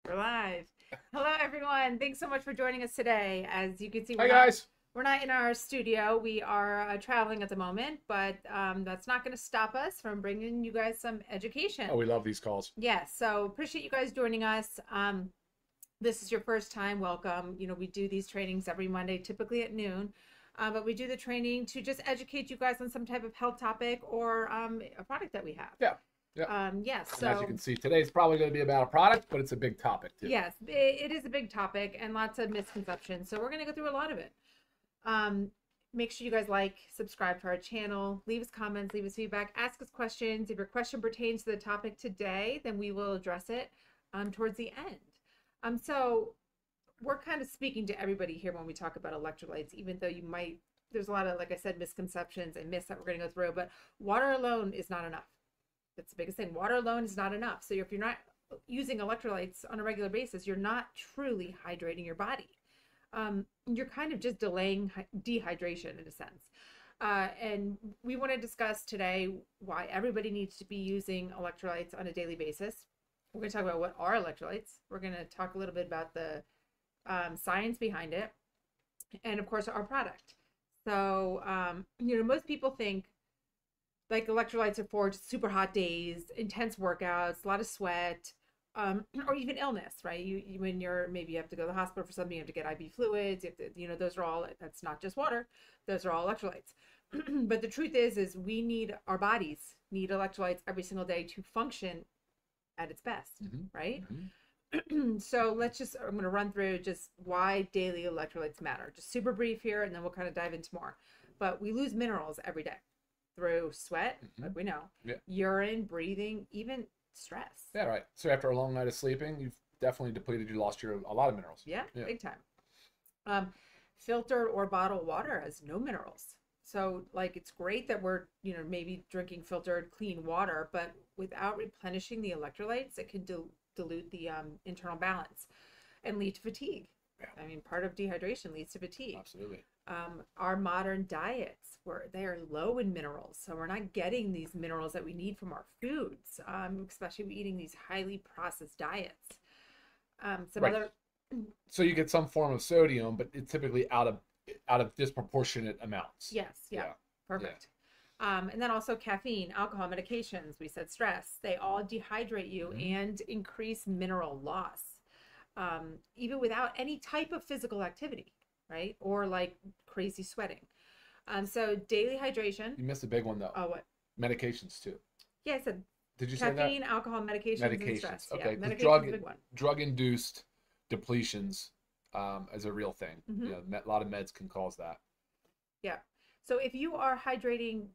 We're live. Hello, everyone. Thanks so much for joining us today. As you can see, we're not in our studio. We are traveling at the moment, but that's not going to stop us from bringing you guys some education. Oh, we love these calls. Yes. So appreciate you guys joining us. This is your first time. Welcome. You know, we do these trainings every Monday, typically at noon. But we do the training to just educate you guys on some type of health topic or a product that we have. Yeah. Yeah. Yes. And so as you can see, today's probably going to be about a product, but it's a big topic too. Yes, it is a big topic and lots of misconceptions. So we're going to go through a lot of it. Make sure you guys like, subscribe to our channel, leave us comments, leave us feedback, ask us questions. If your question pertains to the topic today, then we will address it towards the end. So we're kind of speaking to everybody here when we talk about electrolytes, even though there's a lot of, like I said, misconceptions and myths that we're going to go through, but water alone is not enough. That's the biggest thing. Water alone is not enough. So if you're not using electrolytes on a regular basis, you're not truly hydrating your body. You're kind of just delaying dehydration in a sense. And we want to discuss today why everybody needs to be using electrolytes on a daily basis. We're going to talk about what are electrolytes. We're going to talk a little bit about the science behind it, and of course our product. So, most people think like electrolytes are for just super hot days, intense workouts, a lot of sweat, or even illness, right? When maybe you have to go to the hospital for something, you have to get IV fluids, you have to, those are all, that's not just water, those are all electrolytes. But the truth is our bodies need electrolytes every single day to function at its best, right? So I'm going to run through just why daily electrolytes matter. Just super brief here, and then we'll kind of dive into more. But we lose minerals every day through sweat, like we know, urine, breathing, even stress. Yeah, right. So after a long night of sleeping, you've definitely depleted, a lot of minerals. Yeah, big time. Filtered or bottled water has no minerals. So like, it's great that we're, maybe drinking filtered clean water, but without replenishing the electrolytes, it can dilute the internal balance and lead to fatigue. Yeah. I mean, part of dehydration leads to fatigue. Absolutely. Our modern diets, they are low in minerals, so we're not getting these minerals that we need from our foods, especially eating these highly processed diets. So you get some form of sodium, but it's typically out of disproportionate amounts. Yes. Yeah. Perfect. Yeah. And then also caffeine, alcohol, medications. We said stress. They all dehydrate you and increase mineral loss, even without any type of physical activity, right? Or like crazy sweating. So daily hydration. You missed a big one though. Oh, what? Medications too. Yeah, I said. Did you say that? Caffeine, alcohol, medications, and stress. Okay. Yeah, medications is a big one. Drug-induced depletions is a real thing. A lot of meds can cause that. Yeah. So if you are hydrating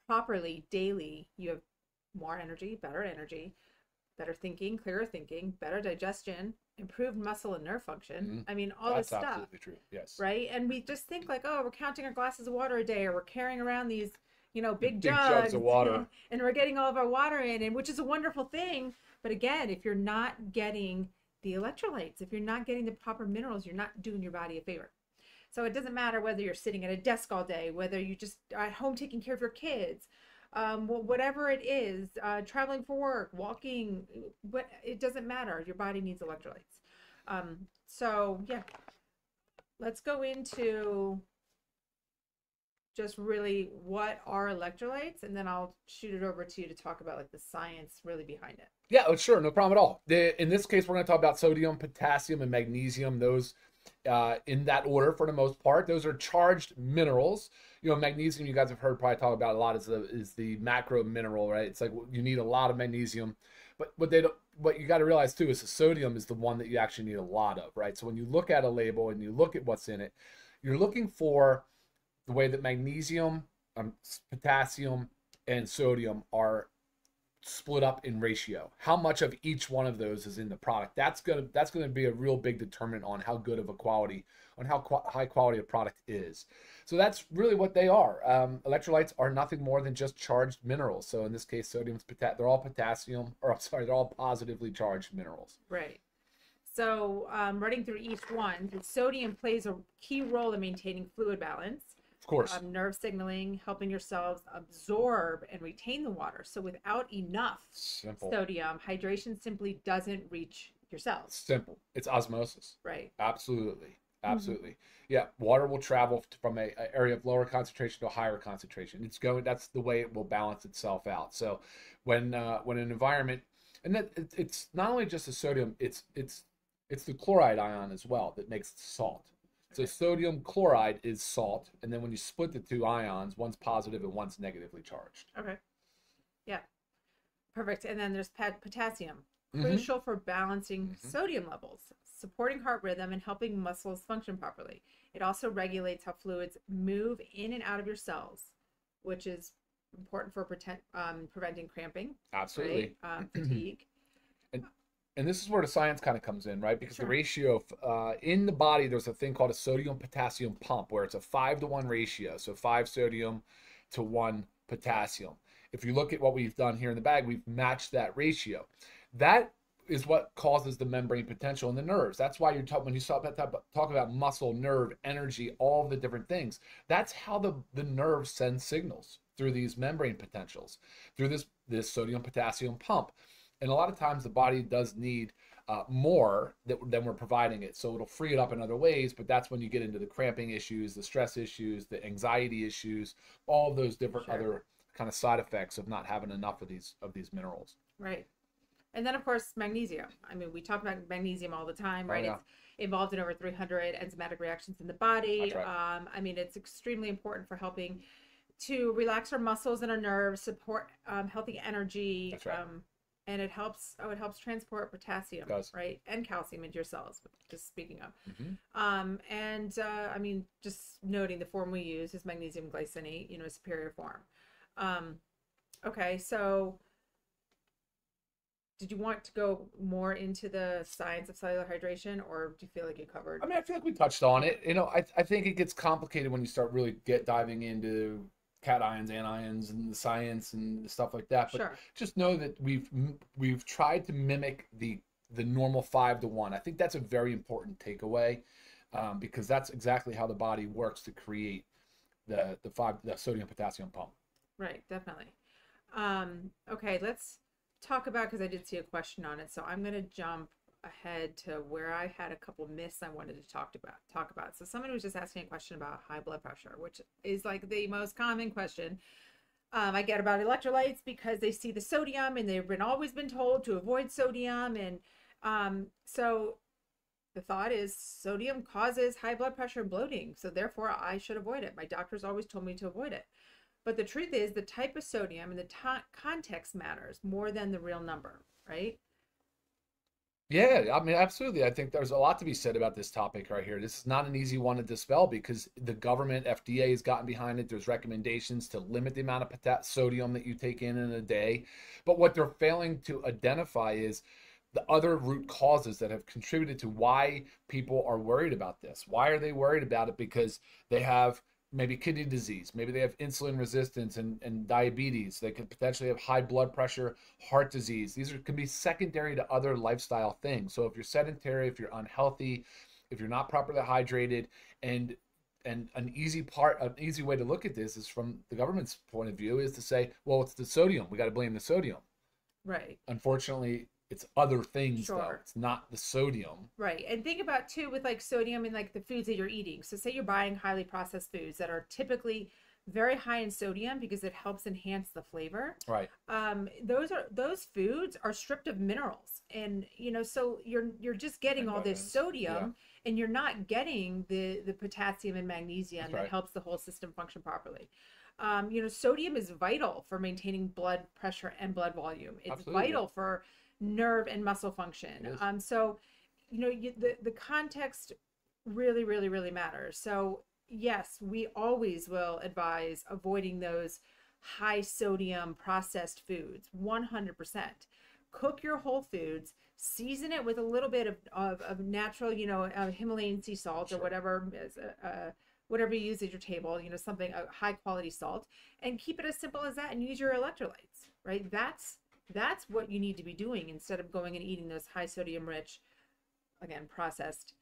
properly daily, you have more energy, better thinking, clearer thinking, better digestion, improved muscle and nerve function. I mean, all this stuff. That's absolutely true. Yes. Right? And we just think like, oh, we're counting our glasses of water a day, or we're carrying around these, big jugs of water, and we're getting all of our water in, and which is a wonderful thing. But again, if you're not getting the electrolytes, if you're not getting the proper minerals, you're not doing your body a favor. So it doesn't matter whether you're sitting at a desk all day, whether you just are at home taking care of your kids, whatever it is, traveling for work, walking, it doesn't matter. Your body needs electrolytes. So yeah, let's go into just really what are electrolytes, and then I'll shoot it over to you to talk about like the science really behind it. Yeah, sure. No problem at all. In this case, we're going to talk about sodium, potassium, and magnesium. Those in that order for the most part. Those are charged minerals. Magnesium, you guys have heard probably talk about a lot, is the macro mineral, right? It's like you need a lot of magnesium, but what you got to realize too is the sodium is the one that you actually need a lot of, right? So when you look at a label and you look at what's in it, you're looking for the way that magnesium, potassium, and sodium are split up in ratio. How much of each one of those is in the product? That's gonna be a real big determinant on how good of a quality, on how high quality a product is. So that's really what they are. Electrolytes are nothing more than just charged minerals. So in this case, sodium's they're all they're all positively charged minerals. Right. So running through each one, sodium plays a key role in maintaining fluid balance. Of course. Nerve signaling, helping your cells absorb and retain the water. So without enough sodium, hydration simply doesn't reach your cells. Simple. It's osmosis. Right. Absolutely. Absolutely. Yeah. Water will travel from a area of lower concentration to a higher concentration. That's the way it will balance itself out. So when an environment, and that it's not only just the sodium, it's the chloride ion as well that makes salt. So sodium chloride is salt, and then when you split the two ions, one's positive and one's negatively charged. Okay. Yeah. Perfect. And then there's potassium, crucial for balancing sodium levels, supporting heart rhythm, and helping muscles function properly. It also regulates how fluids move in and out of your cells, which is important for preventing cramping. Absolutely. Right? Fatigue. And this is where the science kind of comes in, right? Because the ratio of, in the body, there's a thing called a sodium-potassium pump, where it's a 5-to-1 ratio. So 5 sodium to 1 potassium. If you look at what we've done here in the bag, we've matched that ratio. That is what causes the membrane potential in the nerves. That's why when you talk about muscle, nerve, energy, all of the different things, that's how the nerves send signals through these membrane potentials, through this sodium-potassium pump. And a lot of times the body does need more than we're providing it. So it'll free it up in other ways, but that's when you get into the cramping issues, the stress issues, the anxiety issues, all of those different other kind of side effects of not having enough of these minerals. Right. And then, of course, magnesium. I mean, we talk about magnesium all the time, right? Yeah. It's involved in over 300 enzymatic reactions in the body. That's right. I mean, it's extremely important for helping to relax our muscles and our nerves, support healthy energy. That's right. And it helps transport potassium, right, and calcium into your cells, just speaking of. I mean, just noting the form we use is magnesium glycinate, a superior form. Okay, so did you want to go more into the science of cellular hydration, or do you feel like you covered? I mean, I feel like we touched on it. I think it gets complicated when you start really diving into cations, anions, and the science and stuff like that. But just know that we've tried to mimic the normal 5-to-1. I think that's a very important takeaway, because that's exactly how the body works to create the sodium potassium pump. Right, definitely. Okay, let's talk about, because I did see a question on it, so I'm going to jump ahead to where I had a couple myths I wanted to talk about. So someone was just asking a question about high blood pressure, which is like the most common question I get about electrolytes, because they see the sodium and they've always been told to avoid sodium. And so the thought is sodium causes high blood pressure and bloating, so therefore I should avoid it. My doctor's always told me to avoid it. But the truth is the type of sodium and the context matters more than the real number, right? Yeah, I mean, absolutely. I think there's a lot to be said about this topic right here. This is not an easy one to dispel, because the government, FDA, has gotten behind it. There's recommendations to limit the amount of sodium that you take in a day. But what they're failing to identify is the other root causes that have contributed to why people are worried about this. Why are they worried about it? Because they have maybe kidney disease, maybe they have insulin resistance and diabetes. They could potentially have high blood pressure, heart disease. These can be secondary to other lifestyle things. So if you're sedentary, if you're unhealthy, if you're not properly hydrated, and an easy way to look at this is from the government's point of view is to say, well, it's the sodium. We got to blame the sodium. Right. Unfortunately, it's other things though. It's not the sodium. Right. And think about too with like sodium in like the foods that you're eating. So say you're buying highly processed foods that are typically very high in sodium because it helps enhance the flavor. Right. Those foods are stripped of minerals. And so you're just getting all this sodium and you're not getting the potassium and magnesium that helps the whole system function properly. Sodium is vital for maintaining blood pressure and blood volume. It's vital for nerve and muscle function. So the context really, really, really matters. So yes, we always will advise avoiding those high sodium processed foods, 100%. Cook your whole foods, season it with a little bit of natural, Himalayan sea salt or whatever whatever you use at your table, something, a high quality salt, and keep it as simple as that, and use your electrolytes, right? That's what you need to be doing instead of going and eating those high sodium rich, again, processed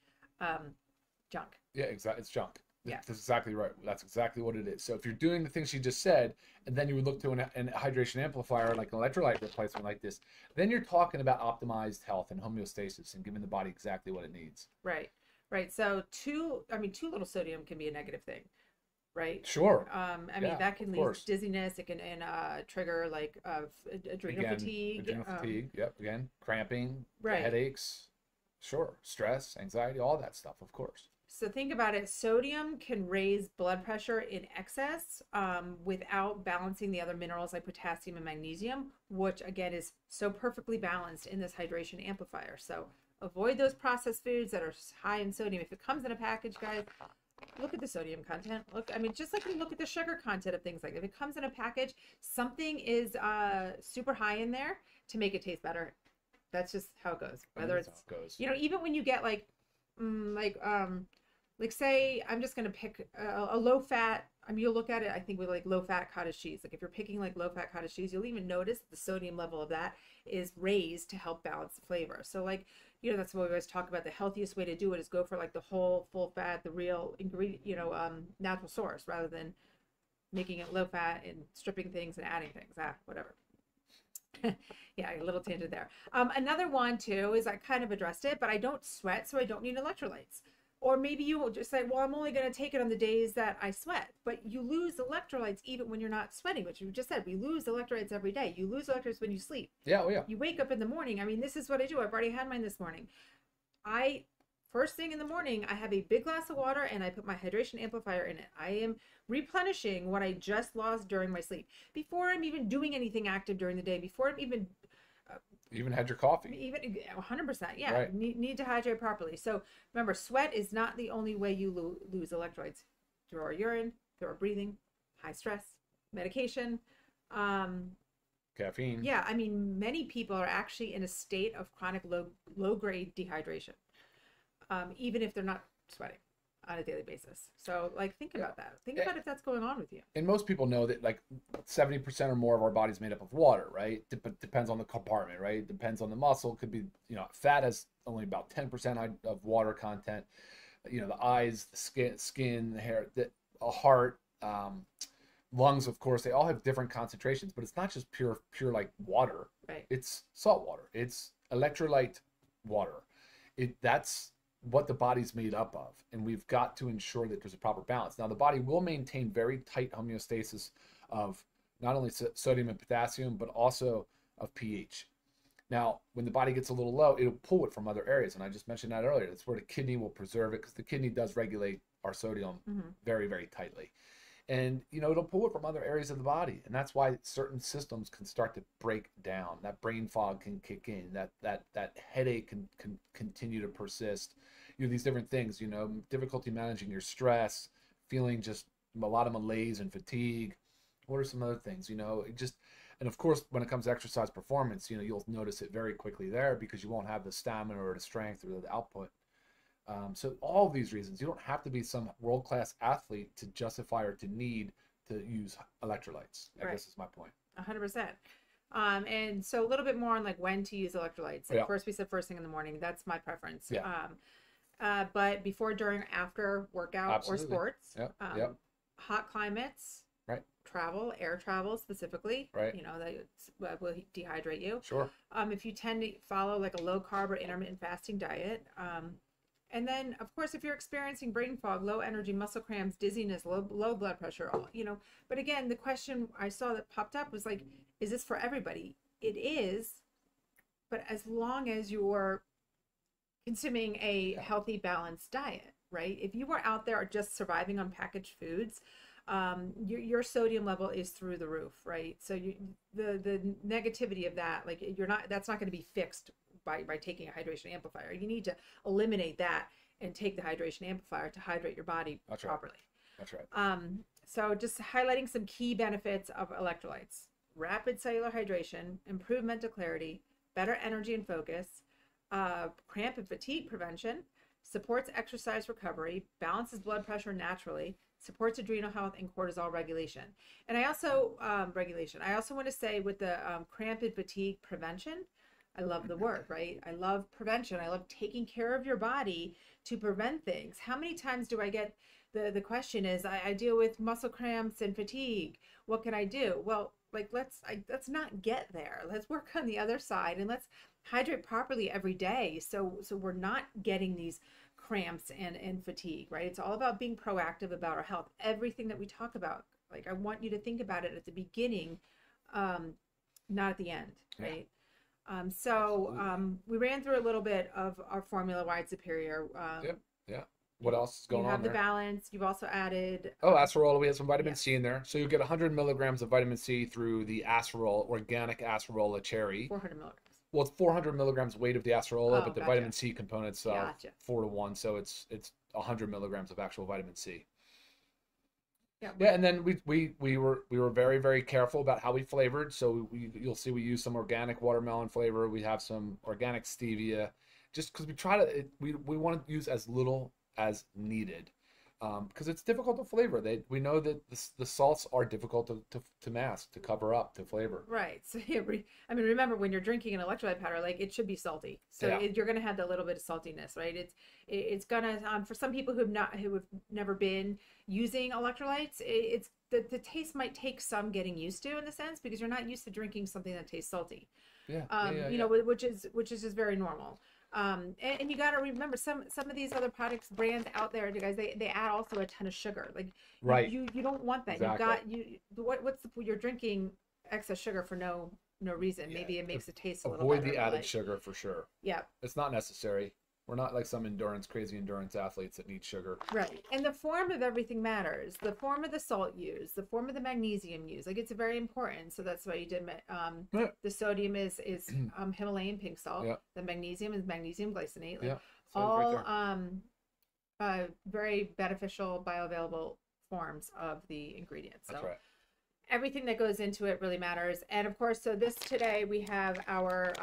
junk. Yeah, exactly. It's junk. Yeah. That's exactly right. That's exactly what it is. So if you're doing the things she just said, and then you would look to an hydration amplifier like an electrolyte replacement like this, then you're talking about optimized health and homeostasis and giving the body exactly what it needs. Right. Right. So too little sodium can be a negative thing, right? Sure. I mean, that can lead to dizziness. It can trigger like adrenal fatigue. Adrenal fatigue. Yep. Again, cramping, right. headaches. Sure. Stress, anxiety, all that stuff, of course. So think about it. Sodium can raise blood pressure in excess without balancing the other minerals like potassium and magnesium, which again is so perfectly balanced in this hydration amplifier. So avoid those processed foods that are high in sodium. If it comes in a package, guys, look at the sodium content. Look, I mean, just like you look at the sugar content of things like that. If it comes in a package, something is super high in there to make it taste better. That's just how it goes. Whether it's, you know, even when you get like say I'm just gonna pick a low fat. I mean, you'll look at it. I think with like low fat cottage cheese. Like if you're picking like low fat cottage cheese, you'll even notice the sodium level of that is raised to help balance the flavor. So like, you know, that's what we always talk about. The healthiest way to do it is go for like the whole full fat, the real ingredient, you know, natural source, rather than making it low fat and stripping things and adding things. Whatever. Yeah, a little tangent there. Another one too is I kind of addressed it, but I don't sweat, so I don't need electrolytes. Or maybe you will just say, well, I'm only going to take it on the days that I sweat. But you lose electrolytes even when you're not sweating, which you just said. We lose electrolytes every day. You lose electrolytes when you sleep. Yeah, oh yeah. You wake up in the morning. I mean, this is what I do. I've already had mine this morning. First thing in the morning, I have a big glass of water and I put my hydration amplifier in it. I am replenishing what I just lost during my sleep. Before I'm even doing anything active during the day, before I'm even... even had your coffee. Even 100%, yeah. Right. Need to hydrate properly. So remember, sweat is not the only way you lose electrolytes. Through our urine, through our breathing, high stress, medication, caffeine. Yeah, I mean, many people are actually in a state of chronic low grade dehydration, even if they're not sweating on a daily basis. So like, think about that. Think about if that's going on with you. And most people know that like 70% or more of our body's made up of water, right? Depends on the compartment, right? Depends on the muscle. Could be, you know, fat has only about 10% of water content. You know, the eyes, the skin, the hair, the heart, lungs, of course, they all have different concentrations, but it's not just pure like water. Right. It's salt water. It's electrolyte water. That's what the body's made up of, and we've got to ensure that there's a proper balance. Now, the body will maintain very tight homeostasis of not only sodium and potassium, but also of pH. Now, when the body gets a little low, it'll pull it from other areas, and I just mentioned that earlier. That's where the kidney will preserve it, because the kidney does regulate our sodium very, very tightly. And, you know, it'll pull it from other areas of the body, and that's why certain systems can start to break down. That brain fog can kick in. That headache can continue to persist. You know, these different things, you know, difficulty managing your stress, feeling just a lot of malaise and fatigue. What are some other things, you know, and of course, when it comes to exercise performance, you know, you'll notice it very quickly there, because you won't have the stamina or the strength or the output. So all of these reasons, you don't have to be some world-class athlete to justify or to need to use electrolytes. I guess is my point. 100%. And so a little bit more on like when to use electrolytes. Like first, we said first thing in the morning. That's my preference. Yeah. But before, during, after workout or sports. Yep. Hot climates. Right. Travel, air travel specifically. Right. You know, that will dehydrate you. Sure. If you tend to follow like a low carb or intermittent fasting diet. And then, of course, if you're experiencing brain fog, low energy, muscle cramps, dizziness, low blood pressure, you know. But again, the question I saw that popped up was like, is this for everybody? It is, but as long as you're consuming a healthy, balanced diet, right? If you are out there just surviving on packaged foods, your sodium level is through the roof, right? So the negativity of that, like that's not going to be fixed by taking a hydration amplifier. You need to eliminate that and take the hydration amplifier to hydrate your body properly. That's right. So just highlighting some key benefits of electrolytes: rapid cellular hydration, improved mental clarity, better energy and focus, cramp and fatigue prevention, supports exercise recovery, balances blood pressure naturally, supports adrenal health and cortisol regulation. And I also I also want to say with the cramp and fatigue prevention, I love the word, right? I love prevention. I love taking care of your body to prevent things. How many times do I get the question is, I deal with muscle cramps and fatigue. What can I do? Well, like let's not get there. Let's work on the other side, and let's hydrate properly every day, so we're not getting these cramps and fatigue, right? It's all about being proactive about our health. Everything that we talk about, like I want you to think about it at the beginning, not at the end, right? We ran through a little bit of our formula wide superior. Yeah. What else is going on there? You have the balance. You've also added acerola. We have some vitamin C in there, so you get 100 milligrams of vitamin C through the acerola, organic acerola cherry. 400 milligrams. Well, it's 400 milligrams weight of the acerola, but the gotcha. vitamin C component's 4 to 1, so it's 100 milligrams of actual vitamin C. Yeah, and then we were very, very careful about how we flavored. So you'll see we use some organic watermelon flavor. We have some organic stevia, just because we try to we want to use as little as needed, because it's difficult to flavor. We know that the salts are difficult to mask, to cover up, to flavor. Right. So I mean, remember when you're drinking an electrolyte powder, like it should be salty. So you're gonna have that little bit of saltiness, right? It's gonna for some people who have never been using electrolytes, it's the taste might take some getting used to, in a sense, because you're not used to drinking something that tastes salty. You know, which is just very normal. And you got to remember some of these other products, brands out there, you guys, they add also a ton of sugar. Like you don't want that. Exactly. You're drinking excess sugar for no reason. Maybe it makes it taste a little better. Avoid the added sugar for sure. Yeah. It's not necessary. We're not like some crazy endurance athletes that need sugar. Right. And the form of everything matters. The form of the salt used, the form of the magnesium used. Like it's very important. So that's why you did. The sodium is Himalayan pink salt. Yeah. The magnesium is magnesium glycinate. Like all very beneficial bioavailable forms of the ingredients. So that's right. Everything that goes into it really matters. And of course, so today we have our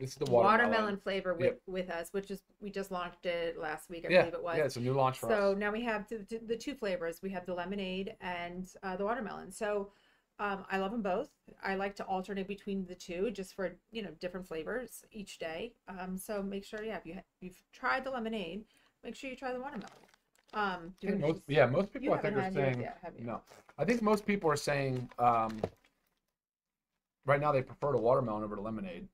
this is the watermelon flavor with us, which is, we just launched it last week, I believe it was. Yeah, it's a new launch for us. So now we have the two flavors. We have the lemonade and the watermelon. So I love them both. I like to alternate between the two just for, different flavors each day. So make sure, if you've tried the lemonade, make sure you try the watermelon. Most people I think are saying, no. I think most people are saying right now they prefer the watermelon over the lemonade.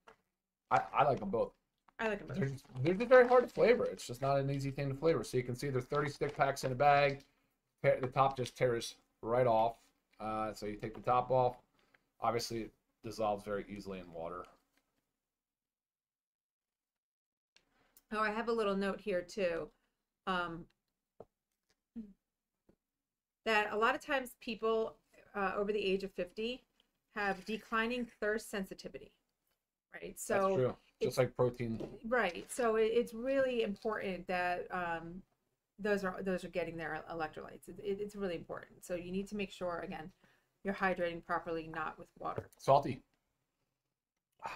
I like them both. I like them both. They're just very hard to flavor. It's just not an easy thing to flavor. So you can see there's 30 stick packs in a bag. The top just tears right off. So you take the top off. Obviously, it dissolves very easily in water. Oh, I have a little note here too. That a lot of times people over the age of 50 have declining thirst sensitivity. Right. So that's true. Just like protein. Right. So it's really important that those are getting their electrolytes. It's really important. So you need to make sure, again, you're hydrating properly, not with water. Salty.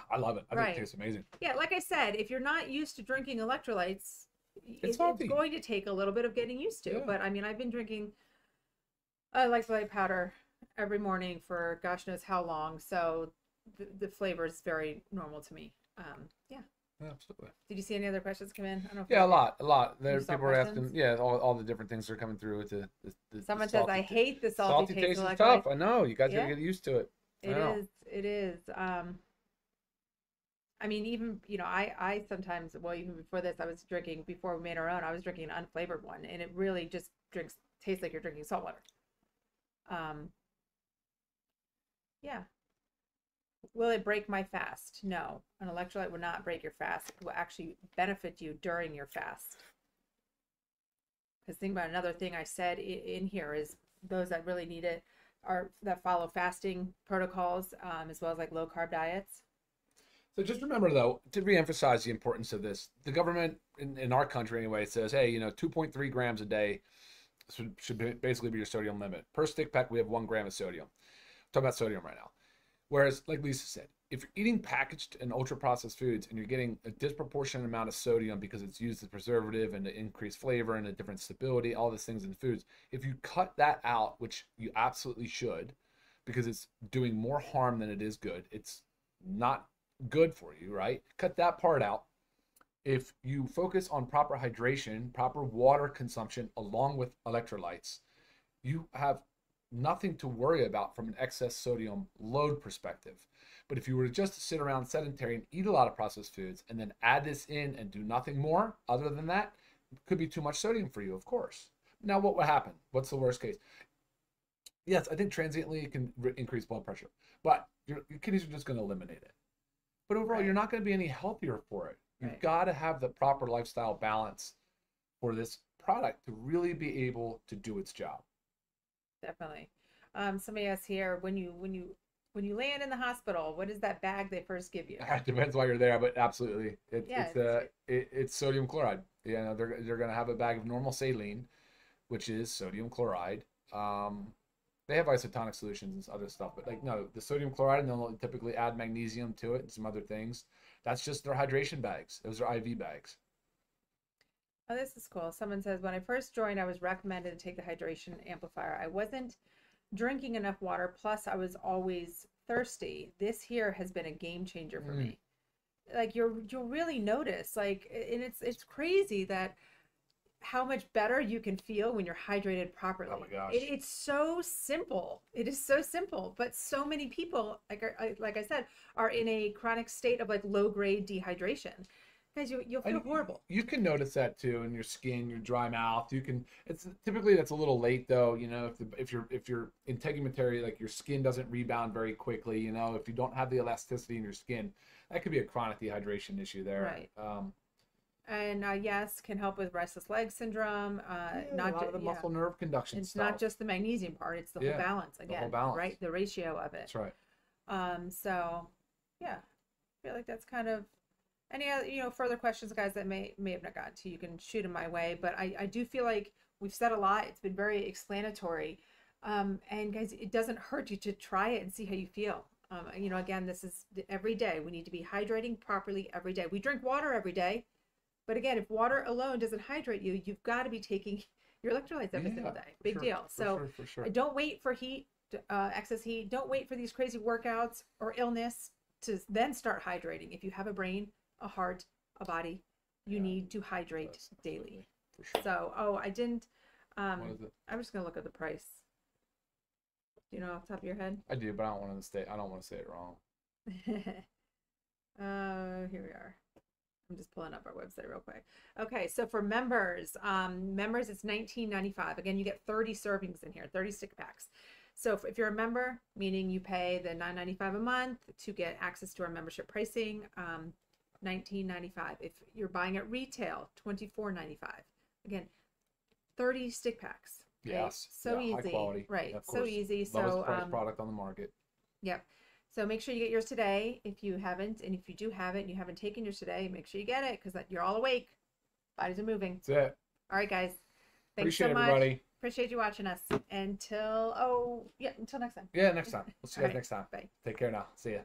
I love it. I think it tastes amazing. Yeah, like I said, if you're not used to drinking electrolytes, it's going to take a little bit of getting used to. Yeah. But I mean, I've been drinking electrolyte powder every morning for gosh knows how long. So the flavor is very normal to me. Yeah, absolutely. Did you see any other questions come in? I don't know. Yeah, a lot. There people are asking. Yeah, all the different things are coming through with the someone says, "I hate the salty taste." Is tough. I know. You guys gotta get used to it. It is. I mean, even I sometimes, even before this, before we made our own, I was drinking an unflavored one, and it really just tastes like you're drinking salt water. Yeah. Will it break my fast? No, an electrolyte will not break your fast. It will actually benefit you during your fast. Because think about another thing I said in here is those that really need it that follow fasting protocols, as well as like low carb diets. So just remember, though, to reemphasize the importance of this, the government in our country anyway says, hey, 2.3 grams a day should basically be your sodium limit. Per stick pack, we have 1 gram of sodium. I'm talking about sodium right now. Whereas, like Lisa said, if you're eating packaged and ultra-processed foods and you're getting a disproportionate amount of sodium because it's used as a preservative and to increase flavor and a different stability, all these things in foods, if you cut that out, which you absolutely should, because it's doing more harm than it is good, it's not good for you, right? Cut that part out if you focus on proper hydration, proper water consumption, along with electrolytes, you have nothing to worry about from an excess sodium load perspective. But if you were just to sit around sedentary and eat a lot of processed foods and then add this in and do nothing more other than that, it could be too much sodium for you, of course. Now, what would happen? What's the worst case? Yes, I think transiently it can increase blood pressure, but your kidneys are just going to eliminate it. But overall, you're not going to be any healthier for it. You've got to have the proper lifestyle balance for this product to really be able to do its job. Definitely. Somebody asks here, when you land in the hospital, what is that bag they first give you? It depends why you're there, but absolutely, it's sodium chloride. Yeah, they're going to have a bag of normal saline, which is sodium chloride. They have isotonic solutions and other stuff, but like, no, the sodium chloride, and they'll typically add magnesium to it and some other things. That's just their hydration bags. Those are IV bags. Oh, this is cool. Someone says, when I first joined, I was recommended to take the hydration amplifier. I wasn't drinking enough water, plus I was always thirsty. This here has been a game changer for me. Like, you'll really notice, like, and it's crazy that how much better you can feel when you're hydrated properly. Oh my gosh. It's so simple. It is so simple, but so many people, like I said, are in a chronic state of like low grade dehydration. Guys, you'll feel horrible. You can notice that too in your skin, your dry mouth. It's typically that's a little late though. You know, if you're integumentary, like your skin doesn't rebound very quickly. You know, if you don't have the elasticity in your skin, that could be a chronic dehydration issue there. Right. And yes, can help with restless leg syndrome. Not a lot of the muscle nerve conduction it's stuff. not just the magnesium part; it's the whole balance again. The whole balance, right? The ratio of it. That's right. So, yeah, I feel like that's kind of any other further questions, guys, that may have not gotten to. You can shoot them my way, but I do feel like we've said a lot. It's been very explanatory, and guys, it doesn't hurt you to try it and see how you feel. Again, this is every day. We need to be hydrating properly every day. We drink water every day. But again, if water alone doesn't hydrate you, you've got to be taking your electrolytes every single day. Big deal. So don't wait for heat, excess heat. Don't wait for these crazy workouts or illness to then start hydrating. If you have a brain, a heart, a body, you need to hydrate daily. So, I didn't. I'm just gonna look at the price. Do you know off the top of your head? I do, but I don't want to say it wrong. Here we are. I'm just pulling up our website real quick. Okay, so for members, it's $19.95. Again, you get 30 servings in here, 30 stick packs. So if you're a member, meaning you pay the $9.95 a month to get access to our membership pricing, $19.95. If you're buying at retail, $24.95. Again, 30 stick packs. Okay? Yes. So easy. High quality. Right. So easy. Lowest price product on the market. Yep. So make sure you get yours today if you haven't. And if you do have it and you haven't taken yours today, make sure you get it because you're all awake. Bodies are moving. That's it. All right, guys. Thanks Appreciate so much. everybody. Appreciate you watching us. Until next time. Yeah, next time. We'll see you guys right. next time. Bye. Take care now. See ya.